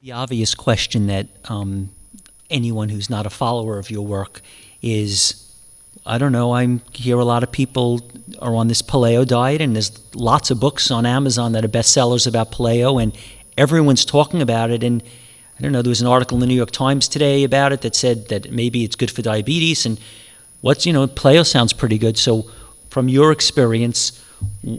The obvious question that anyone who's not a follower of your work is, I don't know, I hear a lot of people are on this paleo diet, and there's lots of books on Amazon that are bestsellers about paleo, and everyone's talking about it. And I don't know, there was an article in the New York Times today about it that said that maybe it's good for diabetes, and paleo sounds pretty good. So from your experience,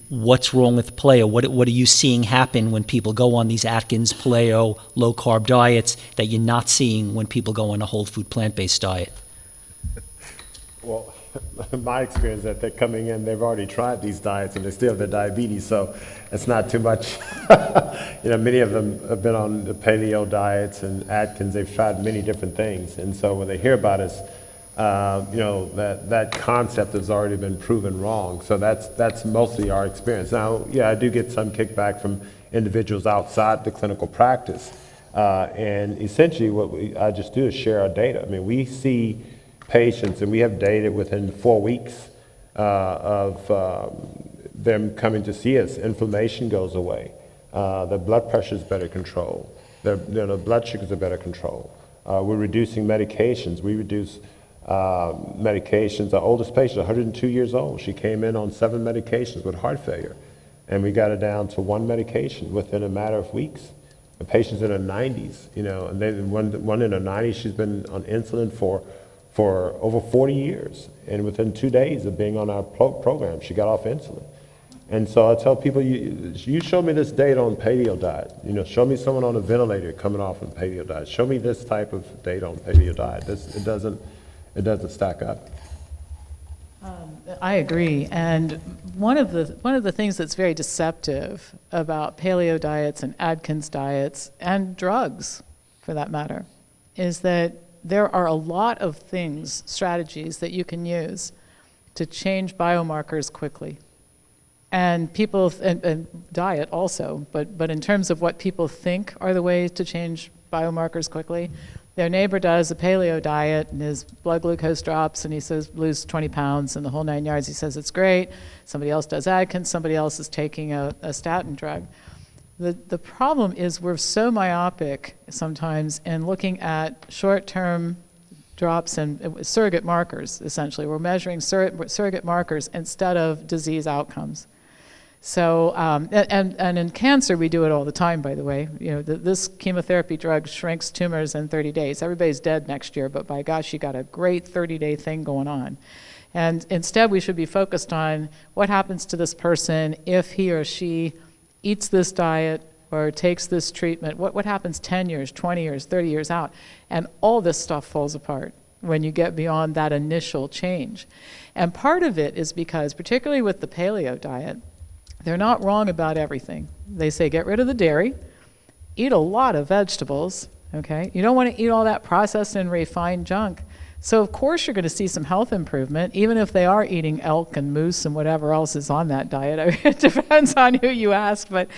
what's wrong with paleo? What are you seeing happen when people go on these Atkins, paleo, low-carb diets that you're not seeing when people go on a whole food plant-based diet? Well, my experience is that they're coming in, they've already tried these diets and they still have their diabetes, so it's not too much. Many of them have been on the paleo diets and Atkins, they've tried many different things. And so when they hear about us, that concept has already been proven wrong. So that's mostly our experience. Now, yeah, I do get some kickback from individuals outside the clinical practice. And essentially what I just do is share our data. I mean, we see patients, and we have data within 4 weeks of them coming to see us. Inflammation goes away. Their blood pressure is better controlled. Their blood sugars are better controlled. We're reducing medications. We reduce medications. Our oldest patient, 102 years old, she came in on 7 medications with heart failure, and we got her down to 1 medication within a matter of weeks. The patient's in her 90s, and then one in her 90s, she's been on insulin for over 40 years, and within 2 days of being on our program, she got off insulin. And so I tell people, you show me this data on paleo diet. Show me someone on a ventilator coming off on paleo diet. Show me this type of data on paleo diet. It doesn't stack up. I agree, and one of the things that's very deceptive about paleo diets and Atkins diets and drugs, for that matter, is that there are a lot of strategies that you can use to change biomarkers quickly. And people, and diet also, but in terms of what people think are the ways to change biomarkers quickly, their neighbor does a paleo diet and his blood glucose drops and he says lose 20 pounds and the whole 9 yards. He says it's great. Somebody else does Atkins, somebody else is taking a statin drug. The problem is we're so myopic sometimes in looking at short-term drops and surrogate markers, essentially. We're measuring surrogate markers instead of disease outcomes. So, and in cancer, we do it all the time, by the way. This chemotherapy drug shrinks tumors in 30 days. Everybody's dead next year, but by gosh, you got a great 30-day thing going on. And instead, we should be focused on what happens to this person if he or she eats this diet or takes this treatment. What happens 10 years, 20 years, 30 years out? And all this stuff falls apart when you get beyond that initial change. And part of it is because, particularly with the paleo diet, they're not wrong about everything. They say get rid of the dairy, eat a lot of vegetables, okay? You don't want to eat all that processed and refined junk. So of course you're going to see some health improvement, even if they are eating elk and moose and whatever else is on that diet. I mean, it depends on who you ask, but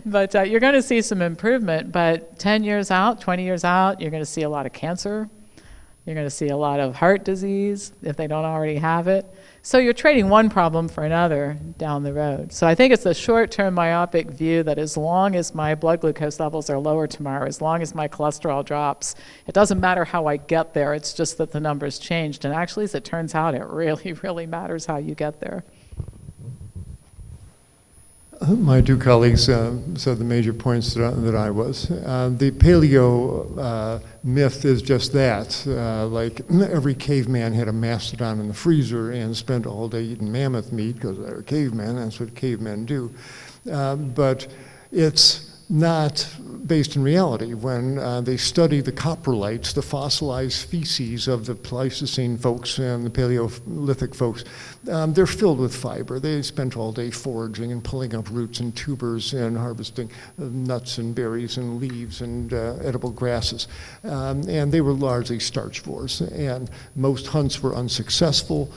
you're going to see some improvement. But 10 years out, 20 years out, you're going to see a lot of cancer. You're going to see a lot of heart disease if they don't already have it. So you're trading one problem for another down the road. So I think it's the short-term myopic view that as long as my blood glucose levels are lower tomorrow, as long as my cholesterol drops, it doesn't matter how I get there, it's just that the numbers changed. And actually, as it turns out, it really, really matters how you get there. My 2 colleagues said the major points that I was. The paleo myth is just that. Like every caveman had a mastodon in the freezer and spent all day eating mammoth meat because they're cavemen, that's what cavemen do. But it's not based in reality. When they study the coprolites, the fossilized feces of the Pleistocene folks and the Paleolithic folks, they're filled with fiber. They spent all day foraging and pulling up roots and tubers and harvesting nuts and berries and leaves and edible grasses. And they were largely starchivores. And most hunts were unsuccessful.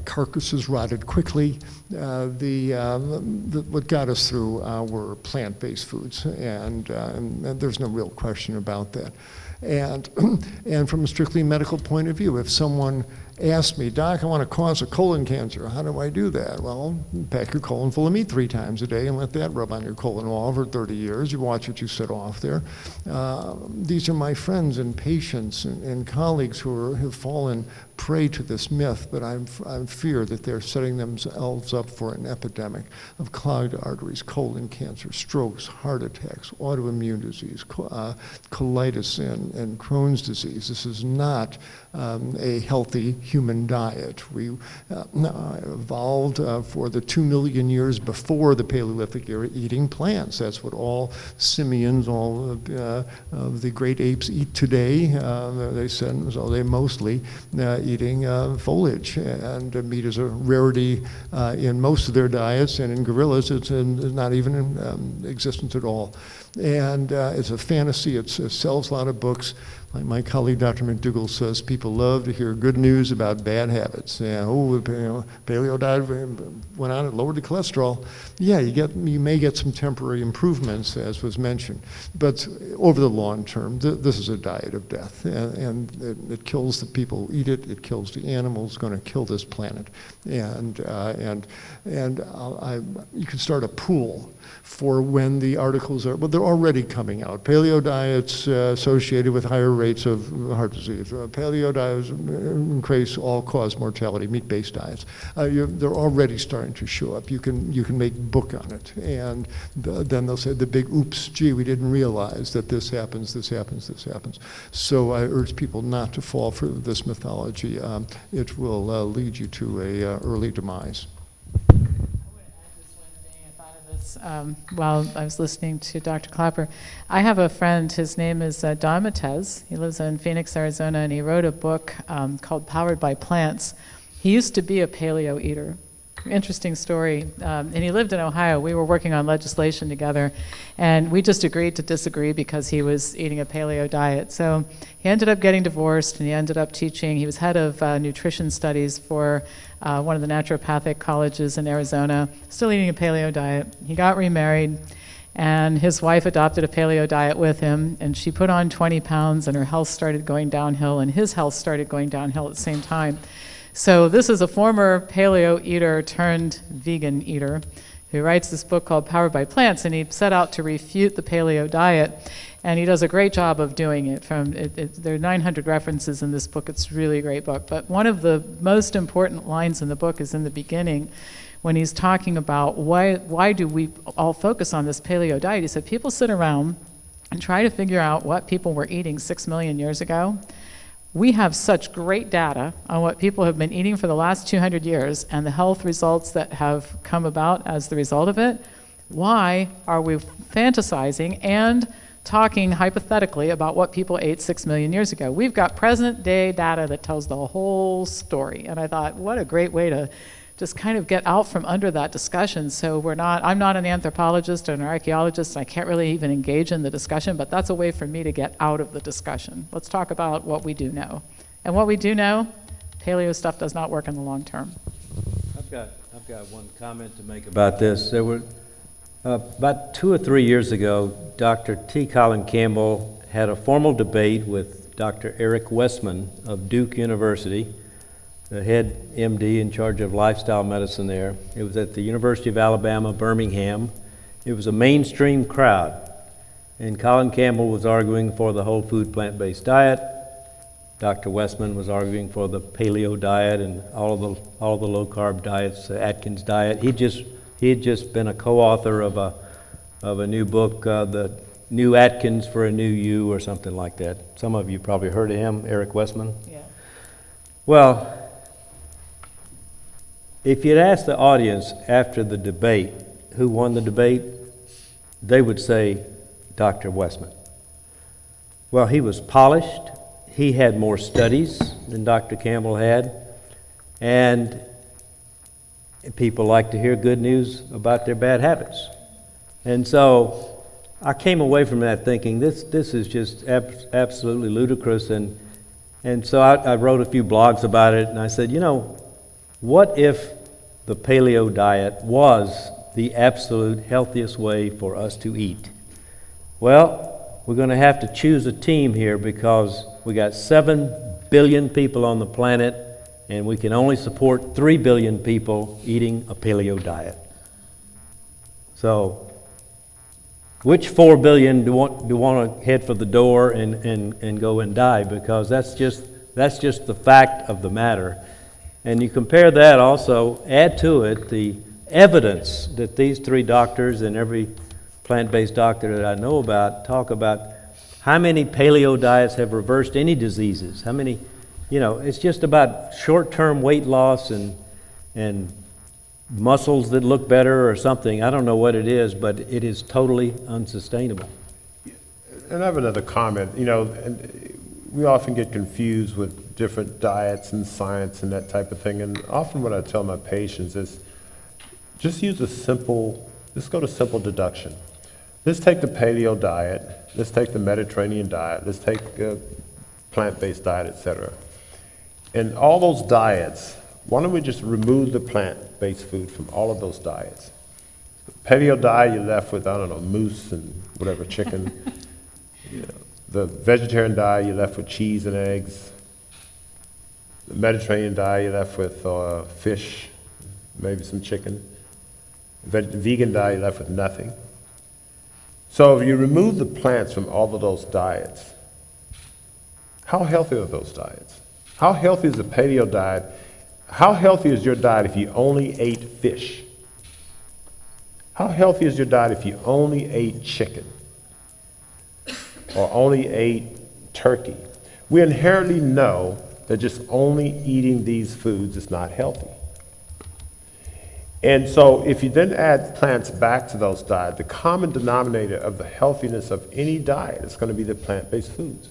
Carcasses rotted quickly. What got us through were plant-based foods, and there's no real question about that. And, and from a strictly medical point of view, if someone asked me, Doc, I want to cause a colon cancer, how do I do that? Well, pack your colon full of meat 3 times a day and let that rub on your colon wall for 30 years. You watch what you set off there. These are my friends and patients and colleagues who have fallen prey to this myth, but I fear that they're setting themselves up for an epidemic of clogged arteries, colon cancer, strokes, heart attacks, autoimmune disease, colitis, and Crohn's disease. This is not a healthy human diet. We evolved for the 2 million years before the Paleolithic era eating plants. That's what all simians, all of the great apes eat today. They said, so they mostly eating foliage, and meat is a rarity in most of their diets, and in gorillas it's not even in existence at all. And it's a fantasy. It sells a lot of books. Like my colleague Dr. McDougall says, people love to hear good news about bad habits. Yeah, paleo diet went on, it lowered the cholesterol. Yeah, you may get some temporary improvements, as was mentioned, but over the long term, this is a diet of death, and it kills the people who eat it. It kills the animals. It's going to kill this planet, and you can start a pool for when the articles are, well, they're already coming out. Paleo diets associated with higher rates of heart disease. Paleo diets increase all-cause mortality, meat-based diets. They're already starting to show up. You can make book on it, and then they'll say the big oops, gee, we didn't realize that this happens, this happens, this happens. So I urge people not to fall for this mythology. It will lead you to a early demise. While I was listening to Dr. Klaper, I have a friend, his name is Don Matez. He lives in Phoenix, Arizona, and he wrote a book called Powered by Plants. He used to be a paleo eater. Interesting story. And he lived in Ohio. We were working on legislation together, and we just agreed to disagree because he was eating a paleo diet. So he ended up getting divorced, and he ended up teaching. He was head of nutrition studies for one of the naturopathic colleges in Arizona, still eating a paleo diet. He got remarried, and his wife adopted a paleo diet with him, and she put on 20 pounds, and her health started going downhill, and his health started going downhill at the same time. So this is a former paleo eater turned vegan eater who writes this book called Powered by Plants, and he set out to refute the paleo diet, and he does a great job of doing it. There are 900 references in this book. It's a really great book. But one of the most important lines in the book is in the beginning when he's talking about why do we all focus on this paleo diet. He said people sit around and try to figure out what people were eating 6 million years ago. We have such great data on what people have been eating for the last 200 years and the health results that have come about as the result of it. Why are we fantasizing and talking hypothetically about what people ate 6 million years ago? We've got present day data that tells the whole story. And I thought, what a great way to just kind of get out from under that discussion. So I'm not an anthropologist or an archaeologist, and I can't really even engage in the discussion, but that's a way for me to get out of the discussion. Let's talk about what we do know. And what we do know, paleo stuff does not work in the long term. I've got one comment to make about this. There were, about 2 or 3 years ago, Dr. T. Colin Campbell had a formal debate with Dr. Eric Westman of Duke University, the head MD in charge of lifestyle medicine there. It was at the University of Alabama, Birmingham. It was a mainstream crowd. And Colin Campbell was arguing for the whole food plant-based diet. Dr. Westman was arguing for the paleo diet and all of the low-carb diets, the Atkins diet. He had just been a co-author of a new book, The New Atkins for a New You, or something like that. Some of you probably heard of him, Eric Westman. Yeah. Well, if you'd asked the audience after the debate who won the debate, they would say Dr. Westman. Well, he was polished. He had more studies than Dr. Campbell had. And people like to hear good news about their bad habits. And so I came away from that thinking, this is just absolutely ludicrous. And so I wrote a few blogs about it, and I said, what if the paleo diet was the absolute healthiest way for us to eat? Well, we're going to have to choose a team here because we got 7 billion people on the planet, and we can only support 3 billion people eating a paleo diet. So, which 4 billion do want to head for the door and go and die? Because that's just the fact of the matter. And you compare that also, add to it the evidence that these 3 doctors and every plant-based doctor that I know about talk about how many paleo diets have reversed any diseases, how many, it's just about short-term weight loss and muscles that look better or something. I don't know what it is, but it is totally unsustainable. And I have another comment. And we often get confused with different diets and science and that type of thing. And often what I tell my patients is just go to simple deduction. Let's take the paleo diet, let's take the Mediterranean diet, let's take a plant-based diet, etc. And all those diets, why don't we just remove the plant-based food from all of those diets? Paleo diet, you're left with, moose and whatever, chicken. The vegetarian diet, you're left with cheese and eggs. The Mediterranean diet, you're left with fish, maybe some chicken. The vegan diet, you're left with nothing. So if you remove the plants from all of those diets, how healthy are those diets? How healthy is the paleo diet? How healthy is your diet if you only ate fish? How healthy is your diet if you only ate chicken or only ate turkey? We inherently know that just only eating these foods is not healthy. And so if you then add plants back to those diets, the common denominator of the healthiness of any diet is going to be the plant-based foods.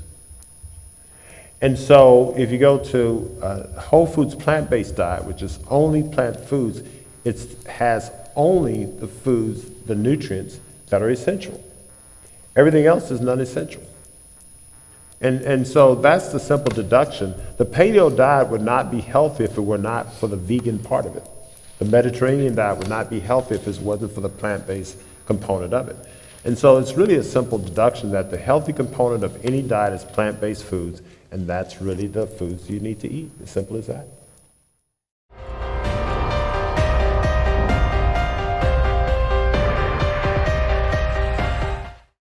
And so if you go to Whole Foods plant-based diet, which is only plant foods, it has only the foods, the nutrients that are essential. Everything else is non-essential. And so that's the simple deduction. The paleo diet would not be healthy if it were not for the vegan part of it. The Mediterranean diet would not be healthy if it wasn't for the plant-based component of it. And so it's really a simple deduction that the healthy component of any diet is plant-based foods, and that's really the foods you need to eat. As simple as that.